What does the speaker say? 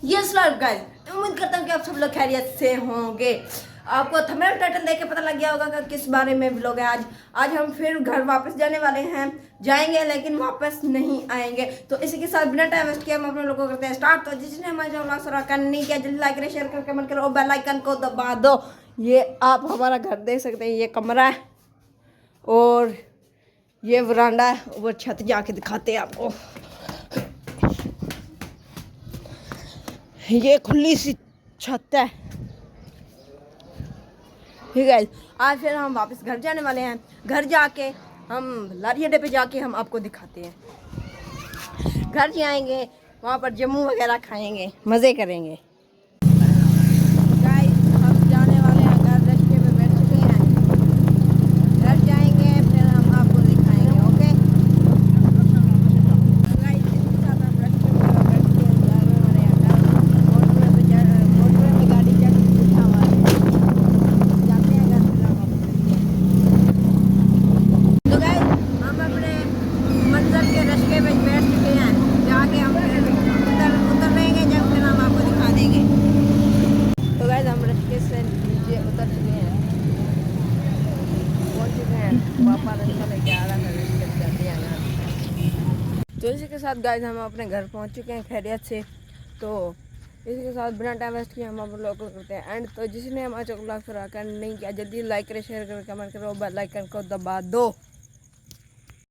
Yes guys, उम्मीद करता हूँ कि आप सब लोग खैरियत से होंगे। आपको थंबनेल टाइटल देख के पता लग गया होगा कि किस बारे में व्लॉग है। आज हम फिर घर वापस जाने वाले हैं, जाएंगे लेकिन वापस नहीं आएंगे। तो इसी के साथ बिना टाइम वेस्ट किए हम अपने लोगों को करते हैं स्टार्ट। तो जिसने हमारे चैनल नहीं किया जल्दी लाइक करें, शेयर करें, कमेंट करो और बेल आइकन को दबा दो। ये आप हमारा घर देख सकते हैं, ये कमरा है और ये वरांडा है, वो छत जाके दिखाते हैं आपको। ये खुली सी छत है। ठीक है, आज फिर हम वापस घर जाने वाले हैं। घर जाके हम लारी अड्डे पे जाके हम आपको दिखाते हैं। घर जाएंगे, वहाँ पर जम्मू वगैरह खाएंगे, मज़े करेंगे। गाइस, हम जाने वाले हैं घर, रास्ते में बैठ चुके हैं। घर जाएंगे फिर हम आपको दिखाएंगे। ओके गाइस, इसके साथ हम रास्ते में बैठ के जाने वाले हैं घर। मोटरवे में गाड़ी चढ़ उठा हुआ है। जाते हैं घर, फिर हम आपको देखते हैं। तो गाइस, हम अपने मंजिल के रास्ते में बैठ चुके हैं। जाके हम उतर रहेंगे, जब फिर हम आपको दिखा देंगे। तो गाइस, हम रास्ते से नीचे उतर चुके हैं, पहुंच चुके हैं। पापा रास्ता लेके आ रहा था, रास्ते जाते हैं घर। तो इसी के साथ गाइस हम अपने घर पहुंच चुके हैं खैरियत से। तो इसी के साथ बिना टाइम वेस्ट किए हम आप लोग को करते हैं एंड। तो जिसने हमारे चैनल को नहीं किया जल्दी लाइक करें, शेयर करें, कमेंट करो, बेल आइकन को दबा दो।